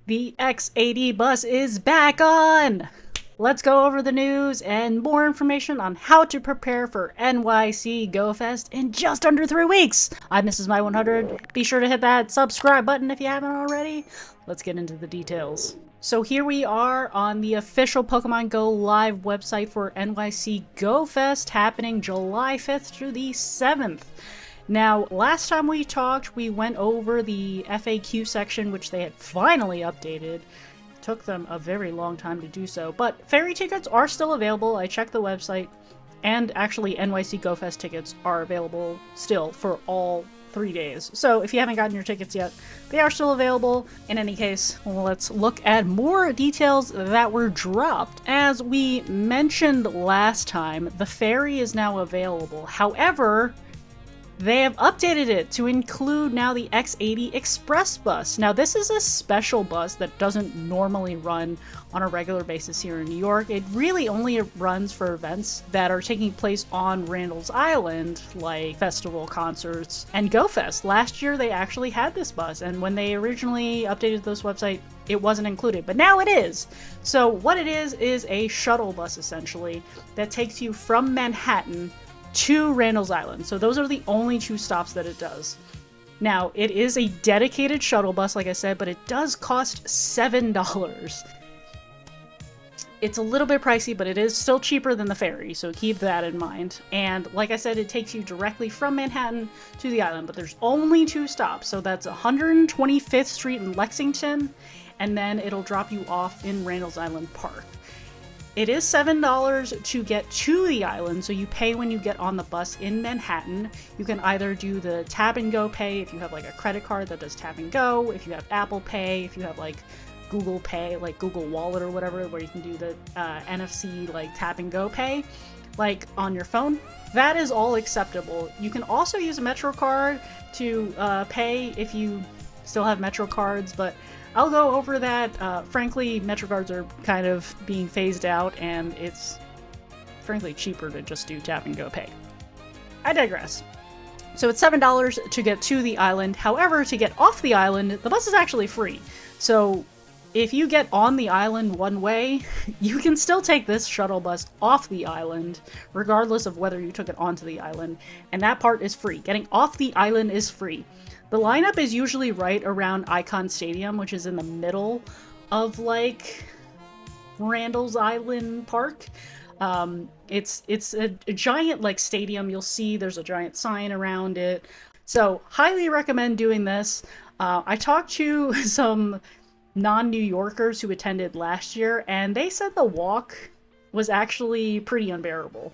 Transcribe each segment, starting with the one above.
The X80 bus is back on! Let's go over the news and more information on how to prepare for NYC Go Fest in just under 3 weeks. I'm Mrs. My 100. Be sure to hit that subscribe button if you haven't already. Let's get into the details. So here we are on the official Pokemon Go Live website for NYC Go Fest happening July 5th through the 7th. Now, last time we talked, we went over the FAQ section, which they had finally updated. It took them a very long time to do so, but ferry tickets are still available. I checked the website, and actually NYC Go Fest tickets are available still for all 3 days. So if you haven't gotten your tickets yet, they are still available. In any case, let's look at more details that were dropped. As we mentioned last time, the ferry is now available. However, they have updated it to include now the X80 Express bus. Now, this is a special bus that doesn't normally run on a regular basis here in New York. It really only runs for events that are taking place on Randall's Island, like festival concerts and Go Fest. Last year, they actually had this bus, and when they originally updated this website, it wasn't included, but now it is. So what it is a shuttle bus, essentially, that takes you from Manhattan to Randall's Island. So those are the only 2 stops that it does. Now, it is a dedicated shuttle bus, like I said, but it does cost $7. It's a little bit pricey, but it is still cheaper than the ferry, so keep that in mind. And like I said, it takes you directly from Manhattan to the island, but there's only 2 stops. So that's 125th Street in Lexington, and then it'll drop you off in Randall's Island Park. It is $7 to get to the island, so you pay when you get on the bus in Manhattan. You can either do the tap and go pay if you have like a credit card that does tap and go, if you have Apple Pay, if you have like Google Pay, like Google Wallet or whatever, where you can do the NFC like tap and go pay, like on your phone. That is all acceptable. You can also use a Metro card to pay if you still have Metro cards, but I'll go over that. Frankly, MetroCards are kind of being phased out, and it's frankly cheaper to just do tap and go pay. I digress. So it's $7 to get to the island. However, to get off the island, the bus is actually free. So if you get on the island one way, you can still take this shuttle bus off the island, regardless of whether you took it onto the island, and that part is free. Getting off the island is free. The lineup is usually right around Icon Stadium, which is in the middle of like Randall's Island Park. It's a giant like stadium. You'll see there's a giant sign around it. So highly recommend doing this. I talked to some non-New Yorkers who attended last year, and they said the walk was actually pretty unbearable.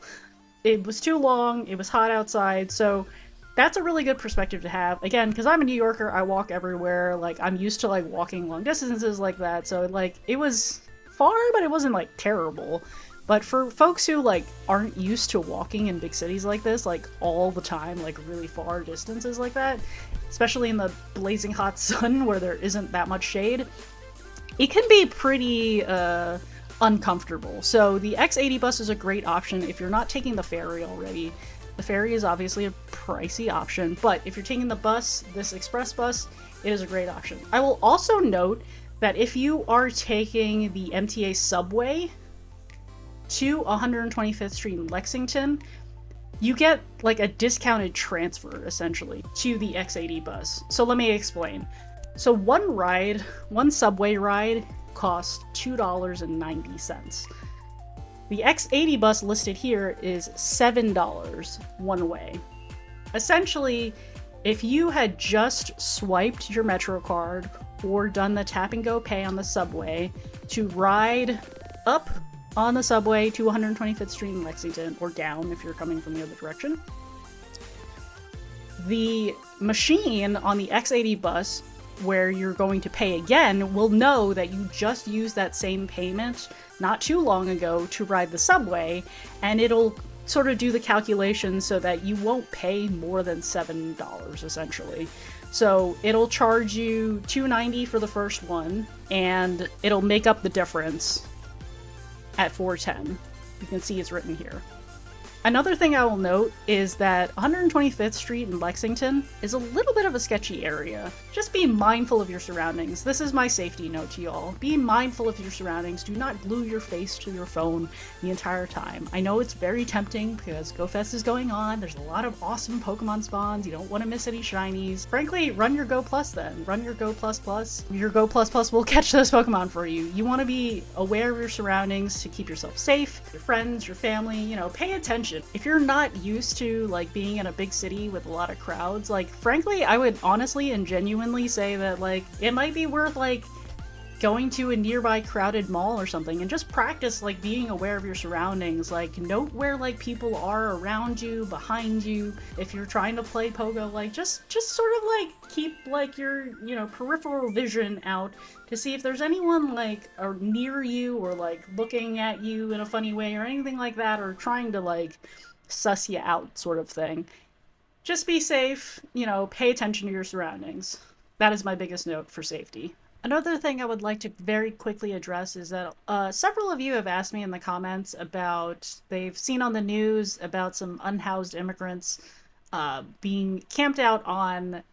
It was too long. It was hot outside. So that's a really good perspective to have. Again, because I'm a New Yorker, I walk everywhere. Like, I'm used to, like, walking long distances like that. So, like, it was far, but it wasn't, like, terrible. But for folks who, like, aren't used to walking in big cities like this, like, all the time, like, really far distances like that, especially in the blazing hot sun where there isn't that much shade, it can be pretty, uncomfortable. So the X80 bus is a great option if you're not taking the ferry already. The ferry is obviously a pricey option, but if you're taking the bus, this express bus, it is a great option. I will also note that if you are taking the MTA subway to 125th Street in Lexington, you get like a discounted transfer essentially to the X80 bus. So let me explain. So one subway ride costs $2.90. The X80 bus listed here is $7 one way. Essentially, if you had just swiped your Metro card or done the tap and go pay on the subway to ride up on the subway to 125th Street in Lexington, or down if you're coming from the other direction, the machine on the X80 bus where you're going to pay again will know that you just used that same payment not too long ago to ride the subway, and it'll sort of do the calculation so that you won't pay more than $7 essentially. So it'll charge you $2.90 for the first one, and it'll make up the difference at $4.10. You can see it's written here. Another thing I will note is that 125th Street in Lexington is a little bit of a sketchy area. Just be mindful of your surroundings. This is my safety note to y'all. Be mindful of your surroundings. Do not glue your face to your phone the entire time. I know it's very tempting because GoFest is going on. There's a lot of awesome Pokemon spawns. You don't want to miss any shinies. Frankly, run your Go Plus then. Run your Go Plus Plus. Your Go Plus Plus will catch those Pokemon for you. You want to be aware of your surroundings to keep yourself safe, your friends, your family, you know, pay attention. If you're not used to like being in a big city with a lot of crowds, like frankly, I would honestly and genuinely say that like it might be worth like going to a nearby crowded mall or something and just practice like being aware of your surroundings. Like note where like people are around you, behind you. If you're trying to play pogo, like just sort of like keep like your, you know, peripheral vision out to see if there's anyone like near you or like looking at you in a funny way or anything like that, or trying to like suss you out sort of thing. Just be safe, you know, pay attention to your surroundings. That is my biggest note for safety. Another thing I would like to very quickly address is that several of you have asked me in the comments about, they've seen on the news about some unhoused immigrants being camped out on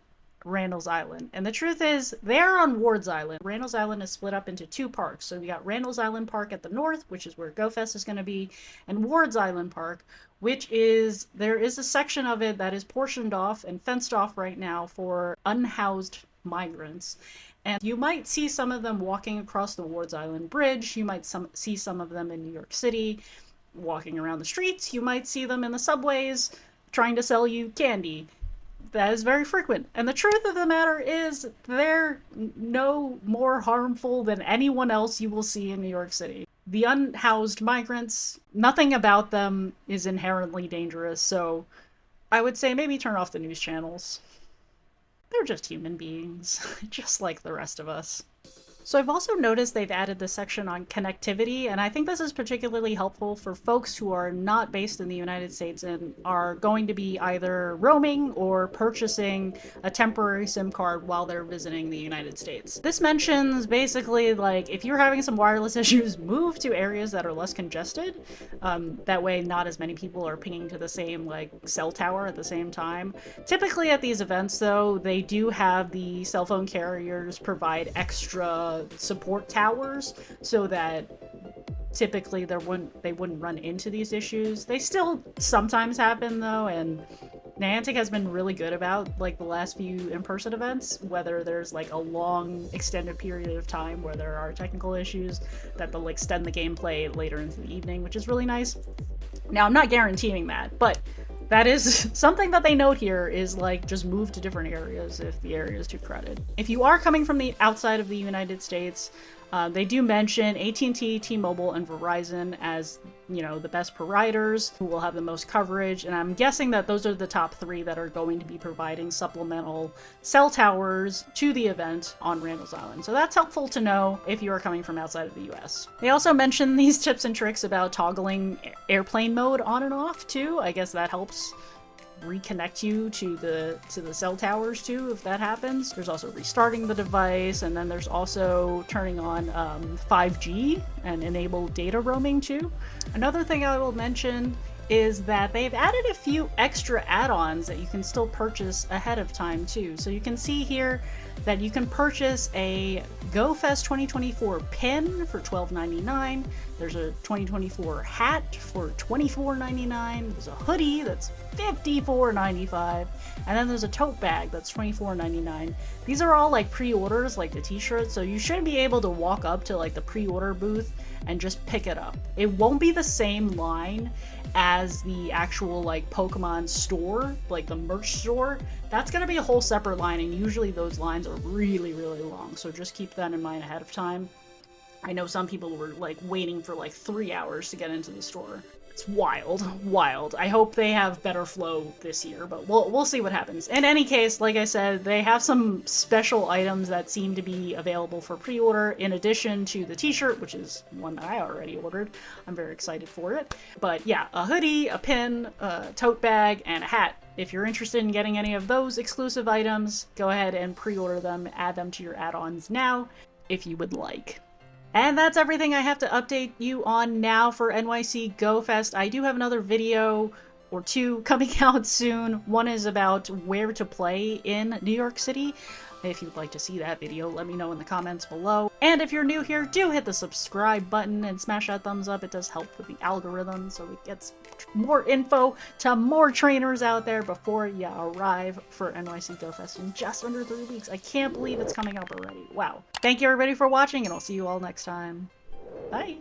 Randall's Island. And the truth is, they're on Ward's Island. Randall's Island is split up into two parks. So we got Randall's Island Park at the north, which is where GoFest is going to be, and Ward's Island Park, which is, there is a section of it that is portioned off and fenced off right now for unhoused migrants. And you might see some of them walking across the Ward's Island Bridge. You might see some of them in New York City walking around the streets. You might see them in the subways trying to sell you candy. That is very frequent. And the truth of the matter is they're no more harmful than anyone else you will see in New York City. The unhoused migrants, nothing about them is inherently dangerous. So I would say maybe turn off the news channels. They're just human beings, just like the rest of us. So I've also noticed they've added the section on connectivity, and I think this is particularly helpful for folks who are not based in the United States and are going to be either roaming or purchasing a temporary SIM card while they're visiting the United States. This mentions basically like if you're having some wireless issues, move to areas that are less congested. That way not as many people are pinging to the same like cell tower at the same time. Typically at these events though, they do have the cell phone carriers provide extra support towers so that typically they wouldn't run into these issues. They still sometimes happen though, and Niantic has been really good about like the last few in-person events, whether there's like a long extended period of time where there are technical issues, that they'll extend the gameplay later into the evening, which is really nice. Now I'm not guaranteeing that, but that is something that they note here, is like just move to different areas if the area is too crowded. If you are coming from the outside of the United States, they do mention AT&T, T-Mobile, and Verizon as, you know, the best providers who will have the most coverage. And I'm guessing that those are the top three that are going to be providing supplemental cell towers to the event on Randall's Island. So that's helpful to know if you are coming from outside of the US. They also mention these tips and tricks about toggling airplane mode on and off too. I guess that helps reconnect you to the cell towers too, if that happens. There's also restarting the device, and then there's also turning on 5G and enable data roaming too. Another thing I will mention is that they've added a few extra add-ons that you can still purchase ahead of time too. So you can see here that you can purchase a GoFest 2024 pin for $12.99. There's a 2024 hat for $24.99. There's a hoodie that's $54.95. And then there's a tote bag that's $24.99. These are all like pre-orders, like the t-shirts, so you should be able to walk up to like the pre-order booth and just pick it up. It won't be the same line as the actual like Pokemon store, like the merch store. That's gonna be a whole separate line, and usually those lines are really, really long, so just keep that in mind ahead of time. I know some people were like waiting for like 3 hours to get into the store. It's wild. I hope they have better flow this year, but we'll see what happens. In any case, like I said, they have some special items that seem to be available for pre-order in addition to the t-shirt, which is one that I already ordered. I'm very excited for it. But yeah, a hoodie, a pin, a tote bag, and a hat. If you're interested in getting any of those exclusive items, go ahead and pre-order them, add them to your add-ons now, if you would like. And that's everything I have to update you on now for NYC Go Fest. I do have another video or two coming out soon. One is about where to play in New York City. If you'd like to see that video, let me know in the comments below. And if you're new here, do hit the subscribe button and smash that thumbs up. It does help with the algorithm, so it gets more info to more trainers out there before you arrive for NYC Go Fest in just under 3 weeks. I can't believe it's coming up already. Wow. Thank you everybody for watching, and I'll see you all next time. Bye!